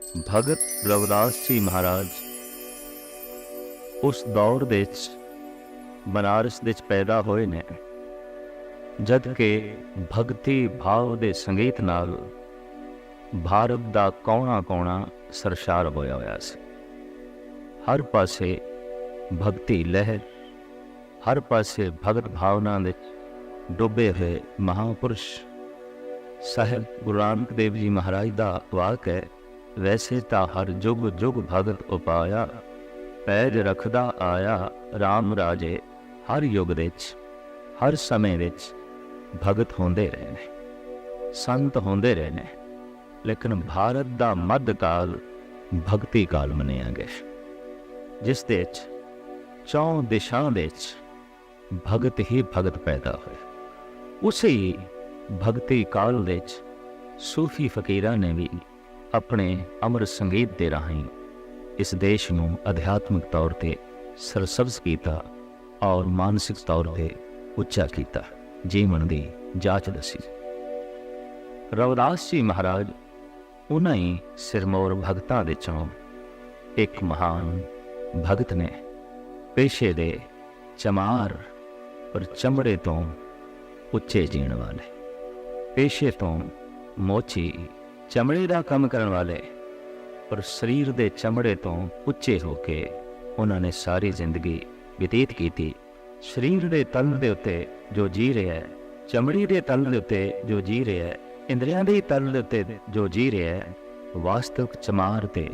ਭਗਤ ਰਵਿਦਾਸ ਜੀ ਮਹਾਰਾਜ ਉਸ ਦੌਰ ਦੇ ਵਿੱਚ ਬਨਾਰਸ ਦੇ ਵਿੱਚ ਪੈਦਾ ਹੋਏ ਨੇ, ਜਦ ਕਿ ਭਗਤੀ ਭਾਵ ਦੇ ਸੰਗੀਤ ਨਾਲ ਭਾਰਤ ਦਾ ਕੋਣਾ-ਕੋਣਾ ਸਰਸ਼ਾਰ ਹੋਇਆ ਸੀ। ਹਰ ਪਾਸੇ ਭਗਤੀ ਲਹਿਰ, ਹਰ ਪਾਸੇ ਭਗਤ ਭਾਵਨਾ ਵਿੱਚ ਡੁੱਬੇ ਹੋਏ ਮਹਾਂਪੁਰਸ਼। ਸਾਹਿਬ ਗੁਰੂ ਨਾਨਕ ਦੇਵ ਜੀ ਮਹਾਰਾਜ ਦਾ ਵਾਕ ਹੈ, ਵੈਸੇ ਤਾਂ ਹਰ ਜੁਗ ਜੁਗ ਭਗਤ ਉਪਾਇਆ, ਪੈਜ ਰੱਖਦਾ ਆਇਆ ਰਾਮ ਰਾਜੇ। ਹਰ ਯੁੱਗ ਵਿੱਚ ਹਰ ਸਮੇਂ ਵਿੱਚ ਭਗਤ ਹੁੰਦੇ ਰਹੇ ਨੇ, ਸੰਤ ਹੁੰਦੇ ਰਹੇ ਨੇ, ਲੇਕਿਨ ਭਾਰਤ ਦਾ ਮੱਧ ਕਾਲ ਭਗਤੀ ਕਾਲ ਮੰਨਿਆ ਗਿਆ, ਜਿਸ ਦੇ ਵਿੱਚ ਚੌਂ ਦਿਸ਼ਾਵਾਂ ਦੇ ਵਿੱਚ ਭਗਤ ਹੀ ਭਗਤ ਪੈਦਾ ਹੋਏ। ਉਸੇ ਭਗਤੀ ਕਾਲ ਵਿੱਚ ਸੂਫੀ ਫਕੀਰਾਂ ਨੇ ਵੀ ਆਪਣੇ ਅਮਰ ਸੰਗੀਤ ਦੇ ਰਾਹੀਂ ਇਸ ਦੇਸ਼ ਨੂੰ ਅਧਿਆਤਮਿਕ ਤੌਰ ਤੇ ਸਰਸਬਜ਼ ਕੀਤਾ ਔਰ ਮਾਨਸਿਕ ਤੌਰ ਤੇ ਉੱਚਾ ਕੀਤਾ, ਜੀਵਨ ਦੀ ਜਾਂਚ ਦੱਸੀ। ਰਵਿਦਾਸ ਜੀ ਮਹਾਰਾਜ ਉਹਨਾਂ ਹੀ ਸਿਰਮੌਰ ਭਗਤਾਂ ਦੇ ਚੋਂ ਇੱਕ ਮਹਾਨ ਭਗਤ ਨੇ। ਪੇਸ਼ੇ ਦੇ ਚਮਾਰ ਪਰ ਚਮੜੇ ਤੋਂ ਉੱਚੇ ਜੀਣ ਵਾਲੇ, ਪੇਸ਼ੇ ਤੋਂ ਮੋਚੀ ਚਮੜੇ ਦਾ ਕੰਮ ਕਰਨ ਵਾਲੇ, ਪਰ ਸਰੀਰ ਦੇ ਚਮੜੇ ਤੋਂ ਉੱਚੇ ਹੋ ਕੇ ਉਹਨਾਂ ਨੇ ਸਾਰੀ ਜ਼ਿੰਦਗੀ ਬਤੀਤ ਕੀਤੀ। ਸਰੀਰ ਦੇ ਤਲ ਦੇ ਉੱਤੇ ਜੋ ਜੀ ਰਿਹਾ ਹੈ, ਚਮੜੀ ਦੇ ਤਲ ਦੇ ਉੱਤੇ ਜੋ ਜੀ ਰਿਹਾ ਹੈ, ਇੰਦਰੀਆਂ ਦੇ ਤਲ ਦੇ ਉੱਤੇ ਜੋ ਜੀ ਰਿਹਾ ਹੈ, ਵਾਸਤਵਿਕ ਚਮਾਰ ਤੇ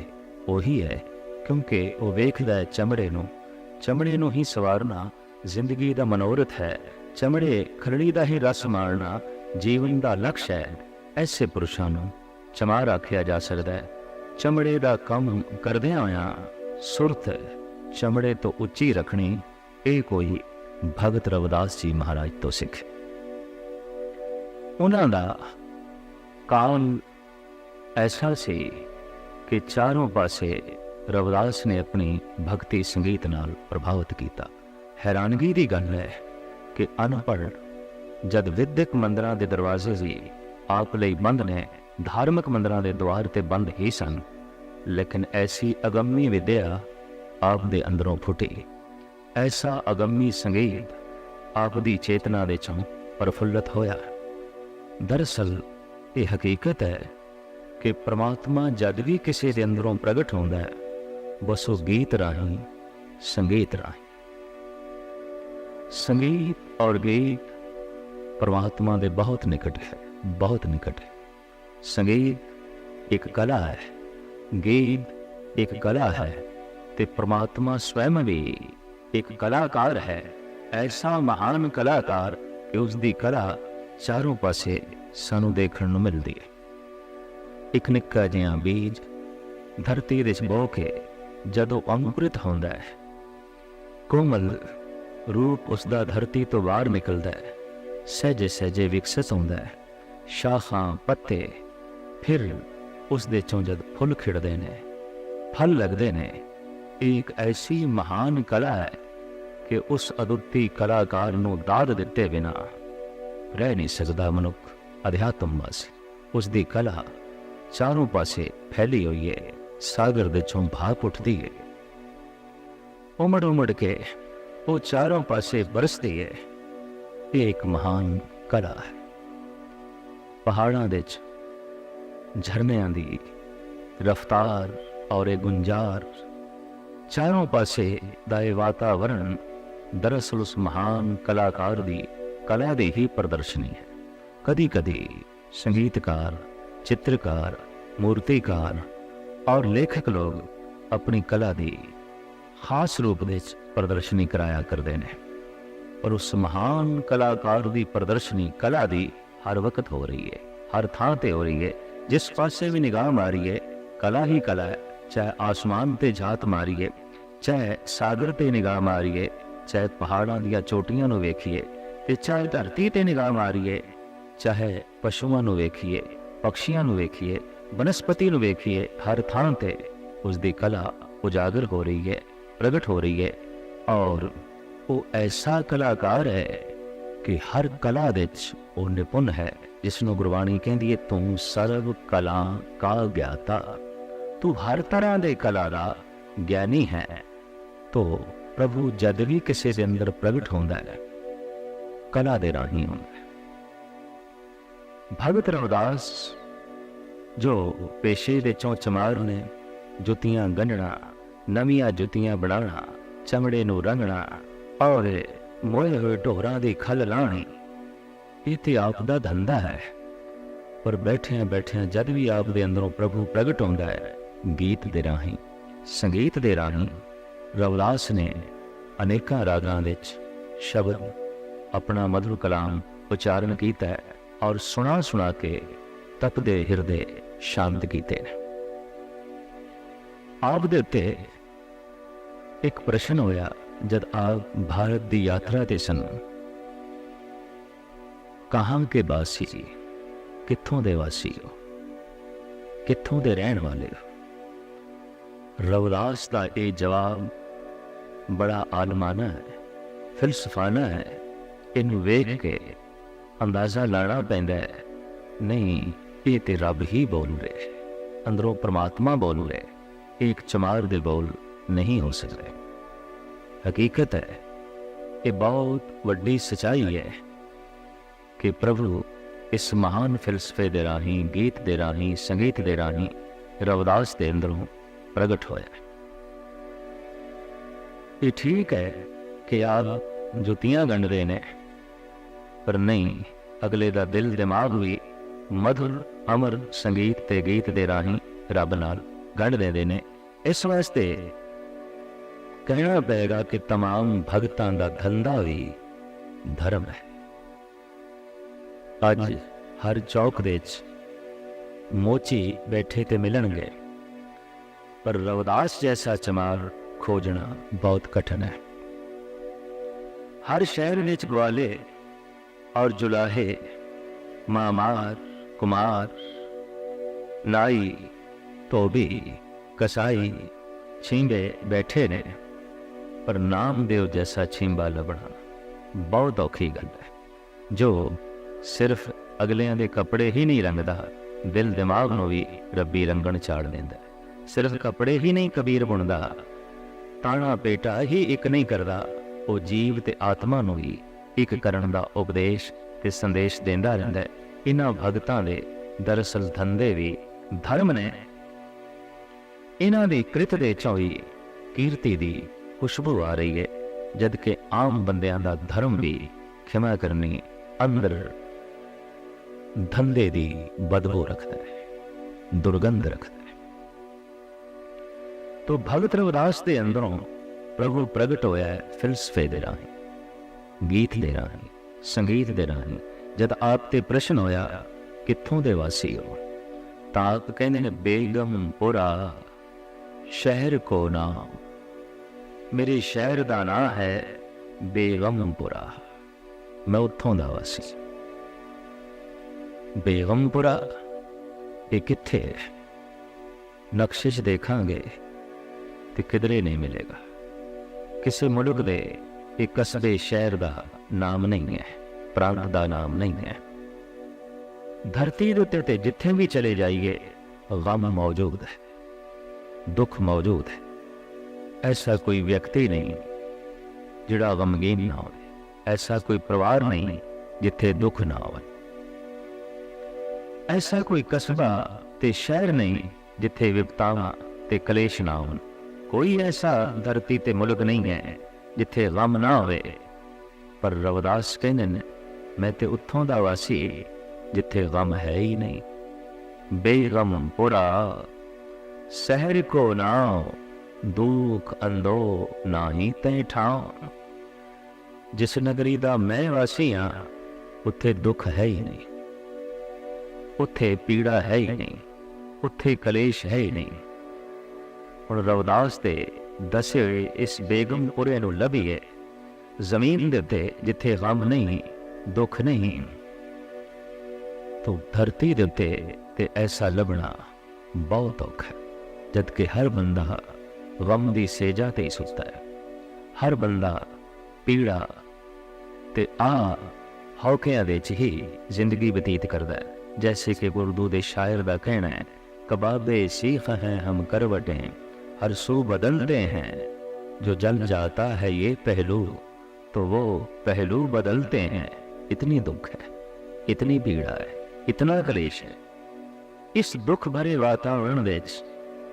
ਉਹੀ ਹੈ, ਕਿਉਂਕਿ ਉਹ ਵੇਖਦਾ ਹੈ ਚਮੜੇ ਨੂੰ ਹੀ ਸਵਾਰਨਾ ਜ਼ਿੰਦਗੀ ਦਾ ਮਨੋਰਥ ਹੈ, ਚਮੜੇ ਖਰੜੀ ਦਾ ਹੀ ਰਸ ਮਾਣਨਾ ਜੀਵਨ ਦਾ ਲਕਸ਼ ਹੈ। ਐਸੇ ਪੁਰਸ਼ਾਂ ਨੂੰ ਚਮਾਰ ਆਖਿਆ ਜਾ ਸਕਦਾ ਹੈ। ਚਮੜੇ ਦਾ ਕੰਮ ਕਰਦਿਆਂ ਹੋਇਆਂ ਸੁਰਤ ਚਮੜੇ ਤੋਂ ਉੱਚੀ ਰੱਖਣੀ, ਇਹ ਕੋਈ ਭਗਤ ਰਵਿਦਾਸ ਜੀ ਮਹਾਰਾਜ ਤੋਂ ਸਿੱਖੇ। ਉਹਨਾਂ ਦਾ ਕਾਲ ਐਸਾ ਸੀ ਕਿ ਚਾਰੋਂ ਪਾਸੇ ਰਵਿਦਾਸ ਨੇ ਆਪਣੀ ਭਗਤੀ ਸੰਗੀਤ ਨਾਲ ਪ੍ਰਭਾਵਿਤ ਕੀਤਾ। ਹੈਰਾਨਗੀ ਦੀ ਗੱਲ ਹੈ ਕਿ ਅਨਪੜ੍ਹ ਜਦ ਵਿਦਿਅਕ ਮੰਦਰਾਂ ਦੇ ਦਰਵਾਜ਼ੇ ਵੀ ਆਪ ਲਈ ਬੰਦ ਨੇ, ਧਾਰਮਿਕ ਮੰਦਰਾਂ ਦੇ ਦੁਆਰ ਤੇ ਬੰਦ ਹੀ ਸਨ, ਲੇਕਿਨ ਐਸੀ ਅਗੰਮੀ ਵਿਦਿਆ ਆਪ ਦੇ ਅੰਦਰੋਂ ਫੁੱਟੀ, ਐਸਾ ਅਗੰਮੀ ਸੰਗੀਤ ਆਪ ਦੀ ਚੇਤਨਾ ਦੇ ਚੋਂ ਪ੍ਰਫੁੱਲਤ ਹੋਇਆ। ਦਰਅਸਲ ਇਹ ਹਕੀਕਤ ਹੈ ਕਿ ਪ੍ਰਮਾਤਮਾ ਜਦ ਵੀ ਕਿਸੇ ਦੇ ਅੰਦਰੋਂ ਪ੍ਰਗਟ ਹੁੰਦਾ ਹੈ, ਬਸ ਉਹ ਗੀਤ ਰਾਹੀਂ, ਸੰਗੀਤ ਰਾਹੀਂ। ਸੰਗੀਤ ਔਰ ਗੀਤ परमात्मा दे बहुत निकट है, बहुत निकट है। संगीत एक कला है, गीत एक कला है, ते परमात्मा स्वयं भी एक कलाकार है। ऐसा महान कलाकार कि उसकी कला चारों पासे सानू देखने नूं मिलती है। एक निक्का जिहा बीज धरती दे बो के जदों अंकुरित होंदा है, कोमल रूप उसका धरती तो बाहर निकलता है, सहजे सहजे विकसित होंदा है, शाखां पत्ते, फिर उस दे चों जद फुल खिड़दे ने, फल लगदे ने। एक ऐसी महान कला है कि उस अदुੱਤੀ कलाकार नूं दाद दिते बिना रह नहीं सकदा मनुख अध्यात्म वासी। उसकी कला चारों पासे फैली हुई है, सागर दे चों भाप उठती है, उमड़ उमड़ के वो चारों पासे बरसती है। एक महान कला है। पहाड़ों दे झरनियां दी रफ्तार और एक गुंजार, चारों पासे दा वातावरण दरअसल उस महान कलाकार दी कला दी ही प्रदर्शनी है। कदी कदी संगीतकार, चित्रकार, मूर्तिकार और लेखक लोग अपनी कला दी खास रूप दे प्रदर्शनी कराया करते हैं, और उस महान कलाकार की प्रदर्शनी कला की हर वक्त हो रही है, हर थां ते हो रही है। जिस पासे भी निगाह मारीए कला ही कला है, चाहे आसमान ते जात मारीए, चाहे सागर ते निगाह मारीए, चाहे पहाड़ों दी चोटियां नूं वेखीए, ते चाहे धरती ते निगाह मारीए, चाहे पशुओं नूं वेखीए, पक्षियों नूं वेखीए, वनस्पति नूं वेखीए, हर थां ते उसकी कला उजागर हो रही है, प्रगट हो रही है। और वो ऐसा कलाकार है कि हर कला दे वो निपुण है, जिसनों गुरबाणी कहती है तू सर्व कला का ज्ञाता। तू हर तरह दे कला दा ज्ञानी है। तो प्रभु जद भी किसी के अंदर प्रगट होंदा है कला दे राही होंदा है। भगत रविदास जो पेशे दे चों चमार ने, जुतियां गंढना, नवियां जुतियां बनाना, चमड़े नूं रंगना और मोए हुए ढोरां दी खल लाणी, ये तो आप दा धंधा है। पर बैठिया बैठिया जद भी आप दे अंदरों प्रभु प्रगट होंदा है गीत दे राही, संगीत दे राही, रविदास ने अनेकां रागां विच शब्द अपना मधुर कलाम उच्चारण कीता है और सुना सुना के तपदे हिरदे शांत कीते ने। आप दे उत्ते एक प्रश्न होया जद आप भारत की यात्रा ते सन, कहाँ के वासी, कित्थों दे वासी हो, कित्थों दे रहन वाले हो। रविदास का ये जवाब बड़ा आलमाना है, फिलसफाना है। इनू वेख के अंदाजा लाना पैंदा है, नहीं ये ते रब ही बोल रहे, अंदरों परमात्मा बोल रहे, एक चमार दे बोल नहीं हो सकते। हकीकत है ये बहुत वड्डी सच्चाई है कि प्रभु इस महान फिलसफे दे राही, गीत दे राही, संगीत दे राही रविदास दे अंदरों प्रगट होया। ये ठीक है कि आप जुतियां गंढ रहे ने, पर नहीं अगले दा दिल दिमाग भी मधुर अमर संगीत ते गीत दे राही रब नाल गंढ देंदे ने। इस वास्ते कहना पेगा कि तमाम भगतां दा धंधा भी धर्म है। अज हर चौक दे मोची बैठे ते मिलणगे, पर रविदास जैसा चमार खोजना बहुत कठिन है। हर शहर विच ग्वाले और जुलाहे, मामार, कुमार, नाई, धोबी, कसाई, छींबे बैठे ने, पर नामदेव जैसा छींबा लभना बहुत औखी गल है, जो सिर्फ अगलियां दे कपड़े ही नहीं रंगदा, दिल दिमाग नूं भी रब्बी रंगण चाड़ देंदा। सिर्फ कपड़े ही नहीं कबीर बुनदा, ताना पेटा ही एक नहीं करदा, वो जीव ते आत्मा नूं भी एक करन दा उपदेश ते संदेश देंदा रहिंदा है। इन्हां भगतां दे दरअसल धंधे भी धर्म ने। इन्हां दी कृत दे चों ही कीर्ति दी खुशबू आ रही है, जबकि आम बंदियां दा धर्म भी खिमा करनी अंदर धंधे दी बदबू रखता है, दुर्गंध रखता है। तो भगत रविदास दे अंदरों प्रभु प्रगट होया है फिलसफे दे राही, गीत दे राही, संगीत दे राही। जद आप ते प्रश्न होया कित्थों दे वासी हो, तां आप कहंदे ने बेगमपुरा शहर को नाम, मेरे शहर दा नाम है बेगमपुरा, मैं उत्थों दा वासी। बेगमपुरा ये कित्थे है? नक्शे च देखांगे तो किधरे नहीं मिलेगा। किसी मुल्क दे एक कस्बे शहर का नाम नहीं है, प्रांत का नाम नहीं है। धरती दे उत्ते जिथे भी चले जाइए गम मौजूद है, दुख मौजूद है। ऐसा कोई व्यक्ति नहीं जिहड़ा गमगीन ना हो, ऐसा कोई परिवार नहीं जिथे दुख ना हो, ऐसा कोई कस्बा ते शहर नहीं जिथे विपतावां ते कलेश ना हो। कोई ऐसा धरती ते मुल्क नहीं है जिथे गम ना होवे। पर रविदास कहंदे ने मैं ते उत्थों दा वासी जिथे गम है ही नहीं। बेगम पुरा शहर को नाव, दुख अंदो नाही तै ठाव। जिस नगरी दा मैं वासी हाँ उत्थे दुख है ही नहीं, उत्थे पीड़ा है ही नहीं, उत्थे कलेश है ही नहीं। हुण रविदास दे दसे हुए इस बेगमपुरे नूं लभीए जमीन दे उत्ते जिथे गम नहीं, दुख नहीं, तो धरती दे उत्ते ते ऐसा लभना बहुत औखा है। जबकि हर बंदा गम दी सेजा ते ही सुता है, हर बंदा पीड़ा ते हौकियां दे च ही जिंदगी बतीत करदा है। जैसे कि उर्दू दे शायर दा कहना है कबाबे सीख हैं हम करवटें, हर सू बदलते हैं। जो जल जाता है ये पहलू, तो वो पहलू बदलते हैं। इतनी दुख है, इतनी पीड़ा है, इतना कलेश है। इस दुख भरे वातावरण विच,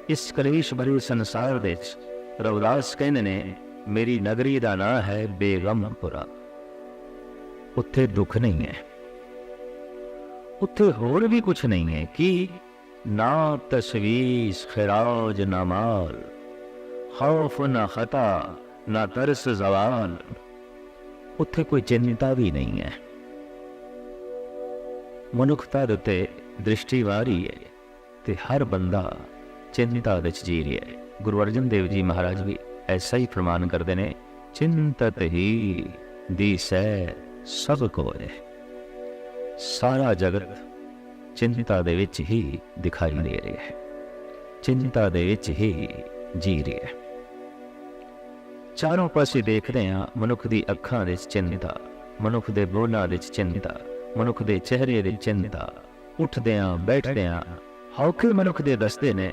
इस कलेश भरे संसार विच रविदास कहंदे ने मेरी नगरी दा नां है बेगमपुरा। उत्थे दुख नहीं है, उत्थे होर भी कुछ नहीं है कि ना तशवीश खिराज ना माल, खौफ ना खता ना तरस जवाल। उत्थे कोई चिंता भी नहीं है। मनुखता दे उत्ते दृष्टि वारी है ते हर बंदा चिंता विच जी रहा है। गुरु अर्जन देव जी महाराज भी ऐसा ही फरमान करते हैं, चिंतत ही दिसै सब कोय। सारा जगत चिंता दे विच ही दिखाई दे रहा है, चिंता दे विच ही जी रहा है। चारों पासे देखते हैं मनुख दी अखां विच चिंता, मनुख दे बोलां विच चिंता, मनुख दे चेहरे दी चिंता। उठदियां बैठदियां हौखे मनुख दे दसदे ने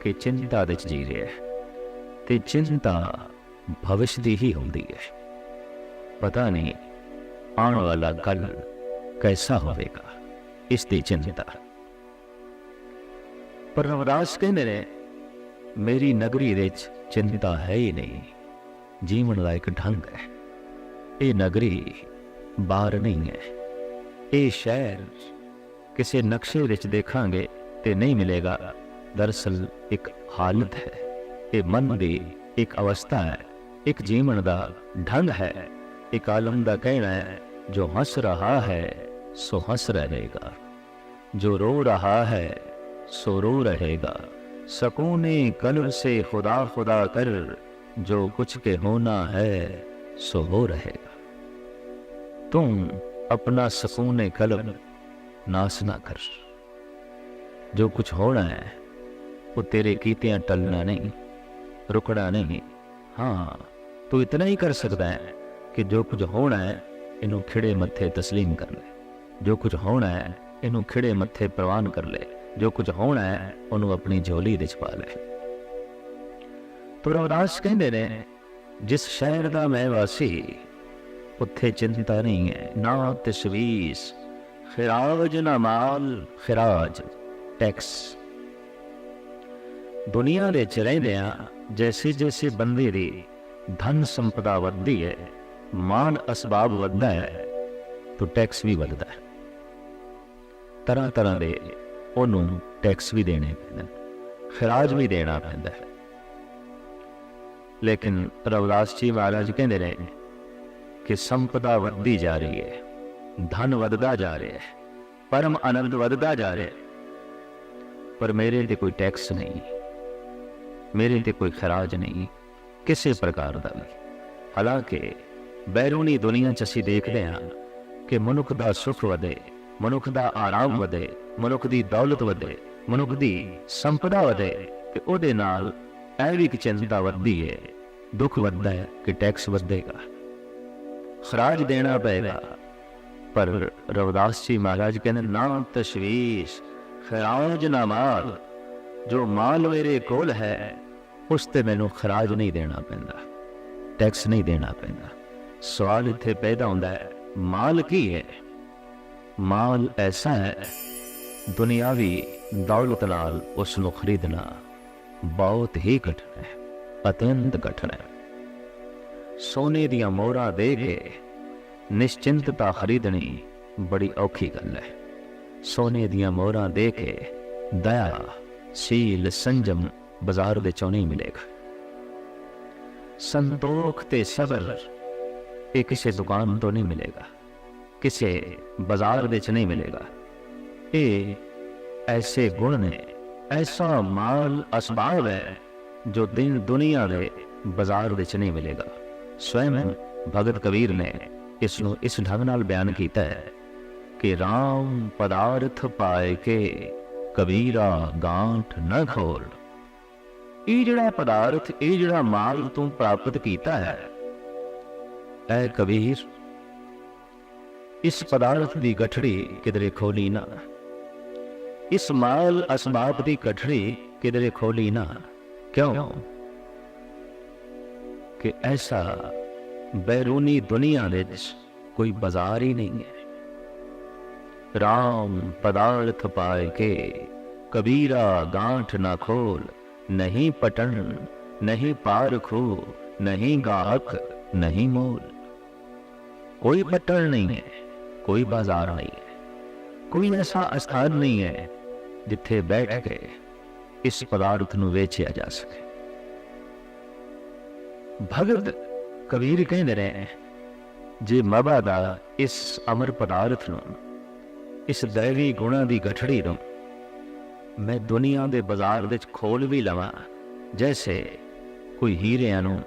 कि चिंता विच जी रहा है। ते चिंता भविष्य दी ही होंदी है। पता नहीं आने वाला कल कैसा होगा, इसकी चिंता। पर रविदास कहते ने मेरी नगरी विच चिंता है ही नहीं। जीवन का एक ढंग है। ये नगरी बार नहीं है। ये शहर किसी नक्शे विच देखांगे तो नहीं मिलेगा। दरअसल एक हालत है, ये मन की एक अवस्था है, एक जीवन का ढंग है। एक आलम का कहना है, जो हंस रहा है सो हंस रहेगा, जो रो रहा है सो रो रहेगा। सकूने कल्ब से खुदा खुदा कर, जो कुछ के होना है सो हो रहेगा। तुम अपना सकूने कल्ब नाश ना कर। जो कुछ होना है वो तेरे कीतियां टलना नहीं, रुकना नहीं। हाँ, तू इतना ही कर सकता है कि जो कुछ होना है इनू खिड़े मत्थे तस्लीम कर ले। जो कुछ होना है इनू खिड़े मत्थे प्रवान कर ले। जो कुछ होना है उन्होंने अपनी झोली विच पा ले। तो रविदास कहते ने जिस शहर का मैं वासी, उत्थे चिंता नहीं है, ना तशवीश, खिराज ना माल। खिराज टैक्स। दुनिया दे च रहिंदियां जैसे जैसे बंदे दी धन संपदा वधदी है, मान असबाब वधदा है, तो टैक्स भी वधदा है। तरह तरह दे उन्होंने टैक्स भी देने पैंदे, खिराज भी देना पैंदा है। लेकिन रविदास जी महाराज कहते रहे कि संपदा वधदी जा रही है, धन वधदा जा रहा है, परम आनंद वधदा जा रहा है, पर मेरे ते कोई टैक्स नहीं, मेरे ते कोई खराज नहीं किसी प्रकार का भी। हालांकि बैरूनी दुनिया च असीं देखते हैं कि मनुख का सुख वधे, मनुख का आराम वधे, मनुख की दौलत वधे, मनुख की संपदा वधे, ते उहदे नाल ऐ भी चिंता वधदी है, दुख वधदा है कि टैक्स वधेगा, खराज देना पएगा। पर रविदास जी महाराज कहने ना तशवीश, खराज ना माल। जो माल मेरे कोल है उस ते मैनू खराज नहीं देना पैंदा, टैक्स नहीं देना पैंदा। सवाल इत्थे पैदा होंदा है, माल की है? माल ऐसा है, दुनियावी दौलत नाल उसनू खरीदना बहुत ही कठिन है, अत्यंत कठिन है। सोने दियां मोहरां दे के निश्चिंतता खरीदनी बड़ी औखी गल है। सोने दियां मोहरां दे के दया, शील, संजम बाजार दे चों नहीं मिलेगा। संतोख ते सबर ये किसी दुकान तो नहीं मिलेगा, किसी बाजार दे च नहीं मिलेगा। ये ऐसे गुण ने, ऐसा माल असबाब है जो दिन दुनिया दे बाजार दे च नहीं मिलेगा। स्वयं भगत कबीर ने इसनों इस ढंग नाल बयान किया है कि राम पदार्थ पाए के कबीरा गांठ न खोल। ये जिहड़ा पदार्थ, ये जिहड़ा माल तू प्राप्त किया है, ऐ कबीर इस पदार्थ की गठड़ी किधरे खोली ना। इस माल असबाब की गठड़ी किधरे खोली ना। क्यों कि ऐसा बैरूनी दुनिया विच कोई बाजार ही नहीं है। राम पदार्थ पाए के कबीरा गांठ ना खोल, नहीं पटन नहीं पारखू, नहीं गाहक नहीं मोल। कोई पटन नहीं है, कोई बाजार नहीं है, कोई ऐसा स्थान नहीं है जिथे बैठ के इस पदार्थ नूं वेचिया जा सके। भगत कबीर कहते रहे जे मबा दा इस अमर पदार्थ नूं, इस दैवी गुणा की गठड़ी नूं मैं दुनिया के बाजार विच खोल भी लवां, जैसे कोई हीरिਆਂ नूं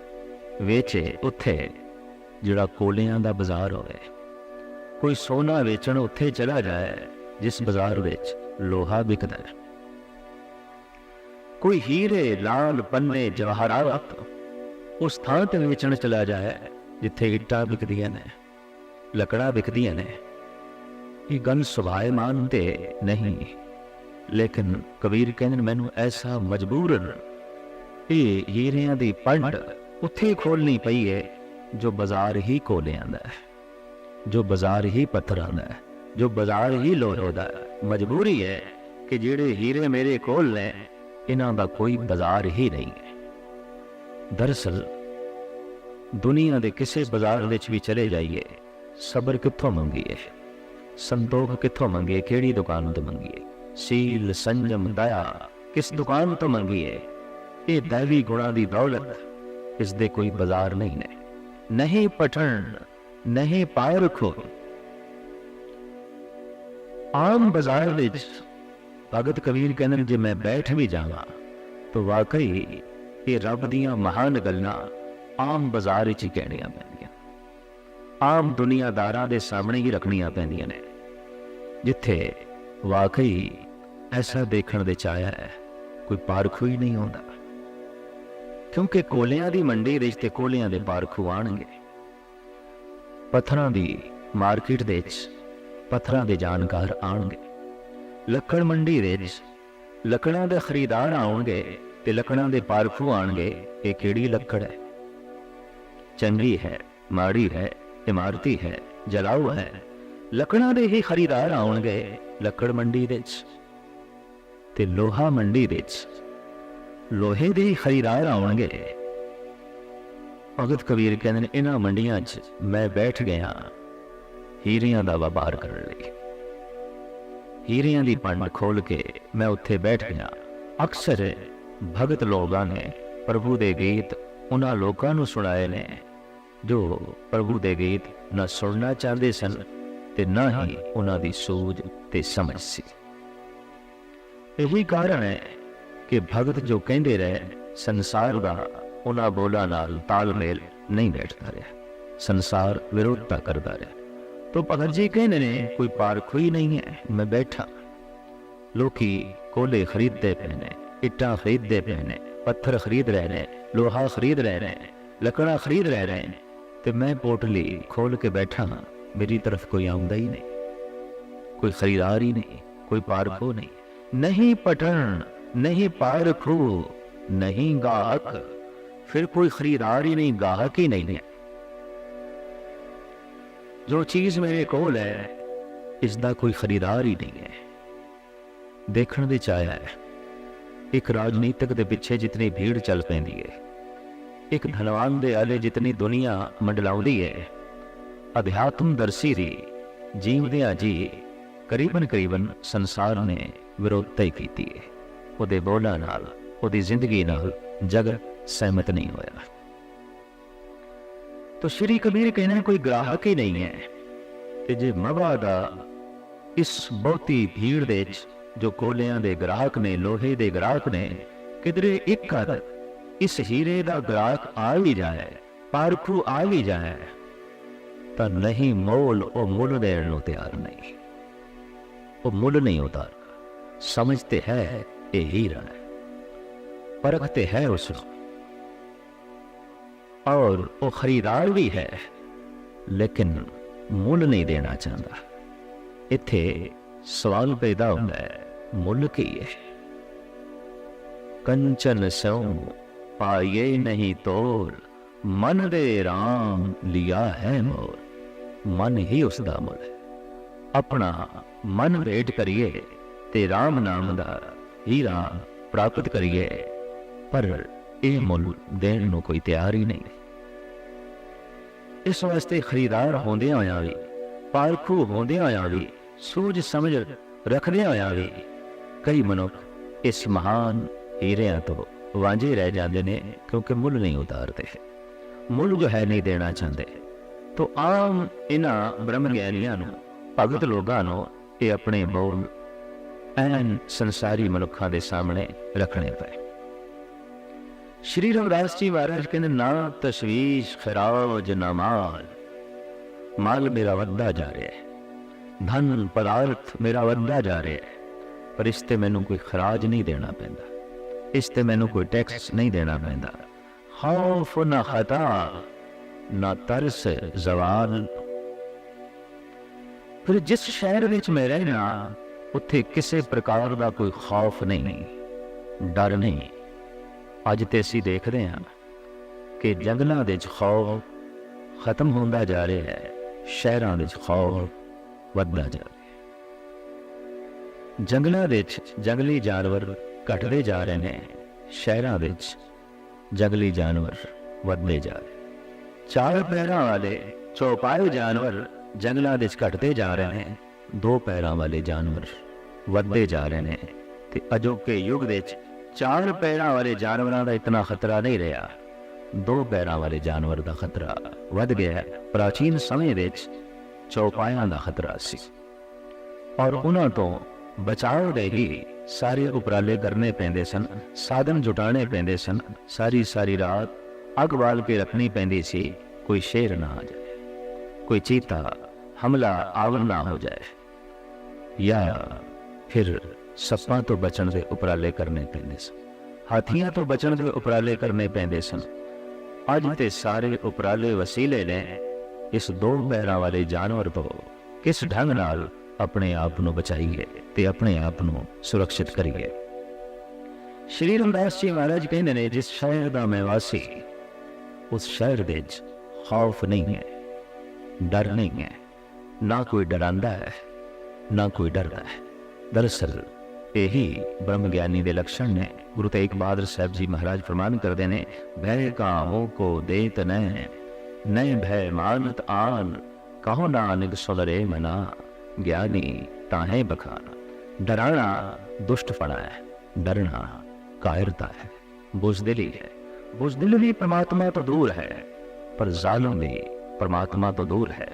वेचे उत्थे जिहड़ा कोलियां दा बाजार होवे, कोई सोना वेचण उत्थे चला जाए जिस बाजार विच लोहा बिकदा है, कोई हीरे लाल पन्ने जवाहरात उस थां ते वेचण चला जाए जिथे इट्टां बिकदियां ने, लकड़ां बिकदियां ने। ये गल सुभाएमान ते नहीं, लेकिन कबीर कहने मैनू ऐसा मजबूरन ये हीरियां दी पंड उत्थे खोलनी पई है जो बाजार ही कोलियां दा है, जो बाजार ही पत्थरां दा है, जो बाजार ही लोहे दा है। मजबूरी है कि जेड़े हीरे मेरे कोल ने इन्हां दा कोई बाजार ही नहीं है। दरअसल दुनिया के किसी बाजार विच भी चले जाइए, सबर कित्थों मंगीए, संतोख कित्थों मंगीए, केड़ी दुकान तो मंगीए, सील संजम दया किस दुकान तो मंगीए। ये दैवी गुणा की दौलत, इसदे कोई बाजार नहीं ने, नहीं पठन नहीं पारखो। आम बाजार विच भगत कबीर कहने जे मैं बैठ भी जावां तो वाकई ये रब दियां महान गल्लां आम बाजार विच ही कहणियां पैंदियां, आम दुनियादारां दे सामने ही रखनियां पैंदियां ने, जिथे वाकई ऐसा देखण दे चाया है कोई पारखू ही नहीं होंदा। क्योंकि कोलियां दी मंडी विच ते कोलियां दे पारखू आणगे, पत्थरां दी मार्केट दे विच पत्थरां दे जानकार आणगे, लक्कड़ मंडी विच लकड़ां दे खरीदार आउणगे ते लकड़ां दे पारखू आणगे। ये किहड़ी लक्कड़ है, चंगी है माड़ी है, इमारती है जलाऊ है, लकड़ां दे ही खरीदार आउणगे लक्कड़ मंडी विच। ते लोहा मंडी विच लोहे दे ही खरीदार आउणगे। भगत कबीर कहंदे ने इन्हां मंडियां च मैं बैठ गया हीरियां दा व्यापार करन लई, हीरियां दी पंड खोल के मैं उत्थे बैठ गया। अक्सर भगत लोगां ने प्रभु दे गीत उन्हां लोकां नूं सुणाए ने जो प्रभु दे गीत ना सुनना चाहते सन ते ना ही उन्हां दी सूझ ते समझ सी। यही कारण है कि भगत जो कहते रहे संसार का उन्हां बोलां नाल तालमेल नहीं बैठता रहा, संसार विरोधता करता रहा। तो भगत जी कहने ने कोई पारखू ही नहीं है। मैं बैठा, लोकी कोले खरीदते पे ने, इट्टां खरीदते पे ने, पत्थर खरीद रहे ने, लोहा खरीद रहे हैं, लकड़ा खरीद रहे हैं, तो मैं पोटली खोल के बैठा हाँ, मेरी तरफ कोई आउंदा ही नहीं, कोई खरीदार ही नहीं, कोई पारखू नहीं, नहीं पटन नहीं पारखू नहीं गाहक। फिर कोई खरीदार ही नहीं, गाहक ही नहीं है। जो चीज मेरे कोल है इसका कोई खरीदार ही नहीं है। देखने दे चाया है एक राजनीतिक दे पिछे जितनी भीड़ चल पैंदी है, एक धनवान दे आले जितनी दुनिया मंडलाउंदी है, अध्यात्म दर्शी दी जीवदियां जी करीबन करीबन संसार ने विरोधता ही कीती है। उहदे बोलां नाल उहदी जिंदगी नाल जगत सहमत नहीं होया। तो श्री कबीर कहना कोई ग्राहक ही नहीं है कि जे मवा दा इस बहुती भीड़ दे जो कोलियां दे ग्राहक ने, लोहे दे ग्राहक ने, किधरे एक कर इस हीरे दा ग्राहक आ भी जाए, पारखू आ भी जाए, तो नहीं मोल ओ मुल देण नूं तैयार नहीं, वो मुल नहीं उतार। समझते है ये हीरा है, परखते है उसको, और वो खरीदार भी है लेकिन मुल नहीं देना चाहता। इत्थे सवाल पैदा होता है मुल की है। कंचन स्यों पाये नहीं तोल, मन दे राम लिया है मोल। मन ही उसका मुल है। अपना मन भेंट करिए ते राम नाम दा हीरा प्राप्त करिए, पर यह मुल देण नूं कोई तैयार ही नहीं। इस वास्ते खरीदार होंदे होया भी, पालखू होंदे होया भी, सूझ समझ रखदे होया भी कई मनुख इस महान हीरिਆਂ तो वांझे रह जाते ने, क्योंकि मुल नहीं उतारते, मुल जो है नहीं देना चाहते। तो आम इन्हां ब्रह्म ज्ञानियां नूं, भगत लोगां नूं ये अपने बोल ऐन संसारी मनुखां दे सामने रखने पे। श्री रविदास जी महाराज कहते ना तशवीश खराज न माल, माल मेरा वधदा जा रहा है, धन पदार्थ मेरा वधदा जा रहा है, पर इसते मैनू कोई खराज नहीं देना पैंदा, इसते मैनू कोई टैक्स नहीं देना पैंदा। खौफ न खता न तरस जवाल। फिर जिस शहर विच मैं रहना उत्थे किसी प्रकार का कोई खौफ नहीं, डर नहीं। अज ते असीं देखते हैं कि जंगलों के खौफ खत्म होंदा जा रहा है, शहरों के खौफ वधदा जा रहा है। जंगलों के जंगली जानवर घटते जा रहे हैं, शहरों के जंगली जानवर वधदे जा रहे हैं। चार पैरों वाले चौपाए जानवर जंगलों के घटते जा रहे हैं, दो पैरों वाले जानवर वधदे जा रहे हैं। ते अजोके युग के चार पैरों वाले जानवरों का इतना खतरा नहीं रहा, दो पैरों वाले जानवर का खतरा वध गया है। प्राचीन समय में चौपाया का खतरा सी, और उन्हों तो बचाव दे ही सारे उपराले करने पैंदे सन, साधन जुटाने पैंदे सन। सारी सारी रात अग बाल के रखनी पैंदी सी, कोई शेर ना आ जाए, कोई चीता हमला आवर ना हो जाए, या फिर सप्पां तो बचन के उपराले करने पैंदे सन, हाथियां तो बचन के उपराले करने पैंदे सन। अज ते सारे उपराले वसीले ने इस दो पैरों वाले जानवर तो किस ढंग नाल अपने आप को बचाइए ते अपने आप को सुरक्षित करिए। श्री रविदास जी महाराज कहते हैं, जिस शहर का मैं वासी, उस शहर दे खौफ नहीं है, डर नहीं है, ना कोई डरांदा है ना कोई डरदा है। दरअसल यही ब्रह्म ज्ञानी के लक्षण ने। गुरु तेग बहादुर साहब जी महाराज फरमान करते हैं, भय काहों को देत न भय मानत आन, कहो नानक सुधरे मना, ज्ञानी ताहे बखाना। डराना दुष्टपना है, डरना कायरता है, बुजदिली है। बुजदिल भी परमात्मा तो दूर है, पर जालिम भी परमात्मा तो दूर है।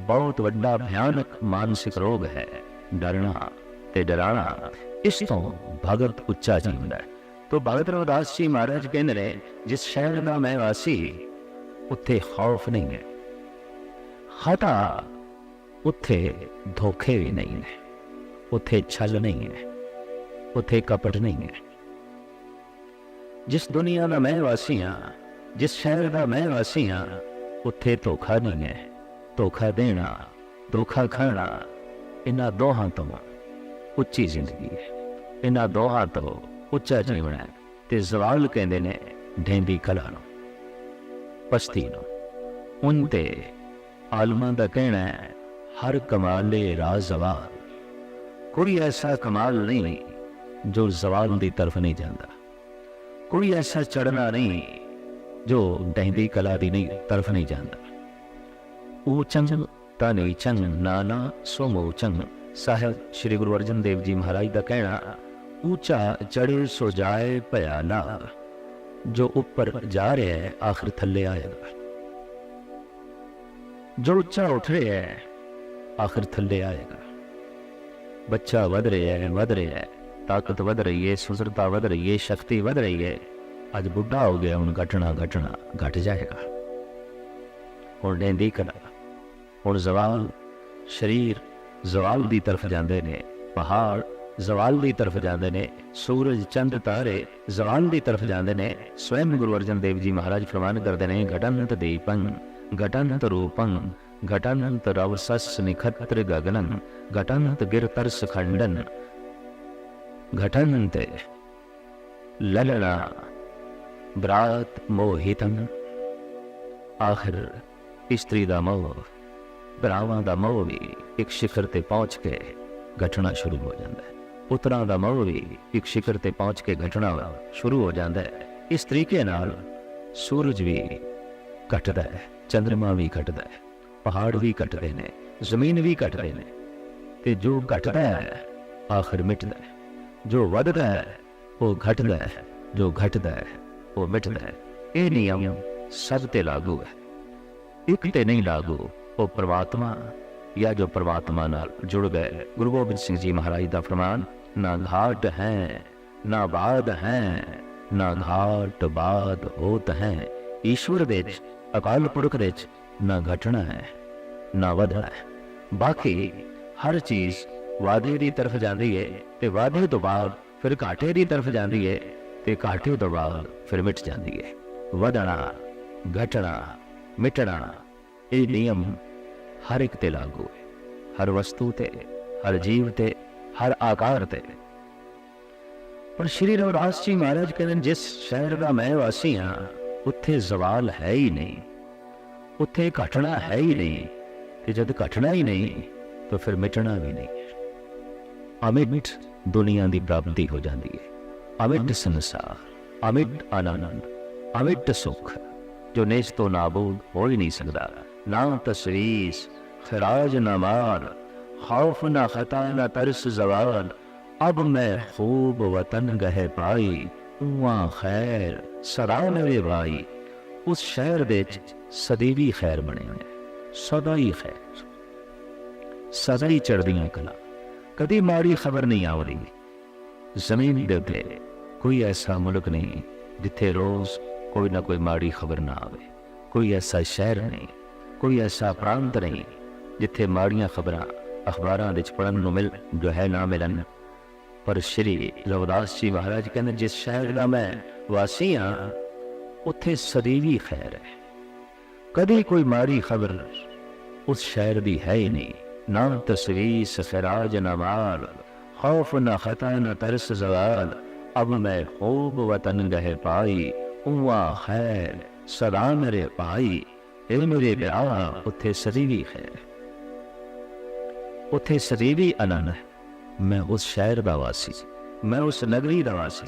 बहुत वड्डा भयानक मानसिक रोग है डरना ते डराना। इस तो भगत उच्चा जीवदा है। तो भगत रविदास जी महाराज कहते हैं, जिस शहर का मैं वासी, उत्थे खौफ नहीं है, खता उत्थे धोखे भी नहीं है, उत्थे छल नहीं है, उत्थे कपट नहीं है। जिस दुनिया का मैं वासी हाँ, जिस शहर का मैं वासी हाँ, उत्थे धोखा नहीं है। धोखा देना, धोखा खाना, इन्हां दोहां तो उच्ची जिंदगी है, इन्हां दोहां तो उच्चा जीवन है। ते जवाल कहते ने ढेंदी कला नूं, पस्ती नूं। उनते आलमां दा कहना है, हर कमाले राज जवाल। कोई ऐसा कमाल नहीं जो जवाल की तरफ नहीं जाता, कोई ऐसा चढ़ना नहीं जो ढेंदी कला की नहीं तरफ नहीं जाता। ऊचंग तनी चंग नाना सोमोचंग। साहिब श्री गुरु अर्जन देव जी महाराज का कहना, ऊंचा चढ़े सो जाए भयाला। जो ऊपर जा रहा है आखिर थल्ले आएगा, जो ऊंचा उठ रहा है आखिर थल्ले आएगा। बच्चा वध रहा है, वध रहा है, ताकत वध रही है, सुंदरता वध रही है, शक्ति वध रही है। अज बुढ़ा हो गया, हूँ घटना घटना घट जाएगा। हूँ ढेंदी कला, हूँ जवाल, शरीर जवाल की तरफ जाते ने, पहाड़ जवाल की तरफ जाते ने, सूरज चंद तारे जवाल की तरफ जाते ने। स्वयं गुरु अर्जन देव जी महाराज फरमान करते हैं, घटनत दीपं घटनत रूपं घटनत रवसस निखत्र गगनं घटनत गिरतर्स खंडन। घटन ते ललना बरात मोहितन। आखिर इस्त्री दा मोह, भरावां दा मोह भी एक शिखर ते पहुँच के घटना शुरू हो जाता है। पुत्रां दा मोह भी एक शिखर ते पहुँच के घटना शुरू हो जाता है। इस तरीके नाल सूरज भी घटदा है, चंद्रमा भी घटदा है, पहाड़ भी घटते हैं, जमीन भी घटते हैं। ते जो घटता है आखिर मिटदा है, जो वधदा है वो घटदा है, जो घटदा है वो मिटदा है। ये नियम सब ते लागू है, एक ते नहीं लागू। वो परमात्मा या जो परमात्मा नाल जुड़ गए। गुरु गोबिंद सिंह जी महाराज का फरमान, ना घाट है ना बाद है, ना घाट बाद होत है। ईश्वर दे अकाल पुरख दे ना घटना है ना वधना है। बाकी हर चीज़ वादे की तरफ जाती है, तो वादे तो बाद फिर घाटे की तरफ जाती है, तो घाटे तो बाद फिर मिट जाती है। वधना घटना मिटना ये नियम हर एक ते लागू है, हर वस्तु ते, हर जीव ते, हर आकार ते। पर श्री रविदास जी महाराज कहते जिस शहर का मैं वासी हाँ उत्थे जवाल है ही नहीं, उत्थे घटना है ही नहीं। तो जब घटना ही नहीं तो फिर मिटना भी नहीं। अमिट दुनिया की प्राप्ति हो जाती है, अमिट संसार, अमिट आनंद, अमिट सुख जो नेज तो नाबूद हो ही नहीं सकता। ना तस्वीस खराज न मार, खौफ न खता न तरस जवाल। अब मैं खूब वतन गहे पाई, वहाँ खैर सदा मेरे भाई। उस शहर दे सदैवी खैर बने हुए, सदा ही खैर, सदा ही चढ़दियां कला, कभी माड़ी खबर नहीं आ रही। जमीन दे उत्ते कोई ऐसा मुल्क नहीं जिथे रोज कोई ना कोई माड़ी खबर ना आवे। कोई ऐसा शहर नहीं, कोई ऐसा प्रांत नहीं जिथे माड़ियां खबर अखबारां विच पढ़न नूं मिल जो है ना मिलन। पर श्री रविदास जी महाराज कहते जिस शहर का मैं वासी हाँ उत्थे सदैवी खैर है, कभी कोई माड़ी खबर उस शहर की है ही नहीं। ना तस्वीस खराज न मार, खौफ न खता न तरस जवाल। अब मैं खूब वतन गहे पाई, वहाँ खैर सदा मेरे पाई। ए मेरे प्यार उत्थे सदैवी खैर, उत्थे सदैवी आनंद है। मैं उस शहर का वासी, मैं उस नगरी का वासी,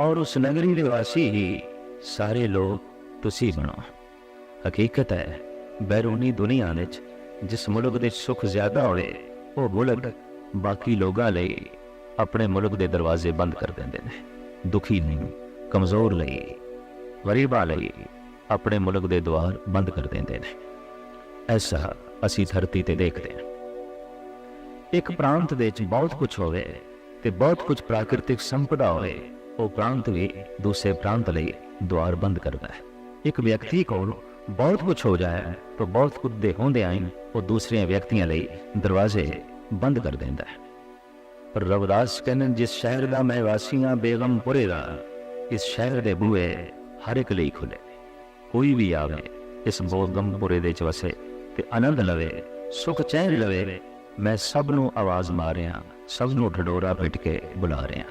और उस नगरी के वासी ही सारे लोग तुसी बनो। हकीकत है बैरूनी दुनिया में जिस मुल्क के सुख ज्यादा होए वो मुल्क बाकी लोगों लिए अपने मुल्क के दरवाजे बंद कर देंगे ने। दुखी नहीं, कमजोर लिए, गरीबा लिए अपने मुल्क के द्वार बंद कर देंगे ने। ऐसा असी धरती ते देखते हैं। एक प्रांत दे बहुत कुछ होवे ते बहुत कुछ प्राकृतिक संपदा होवे, वो प्रांत भी दूसरे प्रांत लिए द्वार बंद करता है। एक व्यक्ति को बहुत कुछ हो जाए तो बहुत कुछ दे होंदे आई वो दूसरे व्यक्तियों लिए दरवाजे बंद कर देता है। पर रविदास कहने जिस शहर का मैं वासी हाँ बेगमपुरे का, इस शहर के बूहे हर एक लिए खुले। कोई भी आवे इस बेगमपुरे दे वसे ते आनंद लवे, सुख चैन लवे। मैं सब नूं आवाज़ मार रहा, सब नूं ढडोरा पिट के बुला रहा।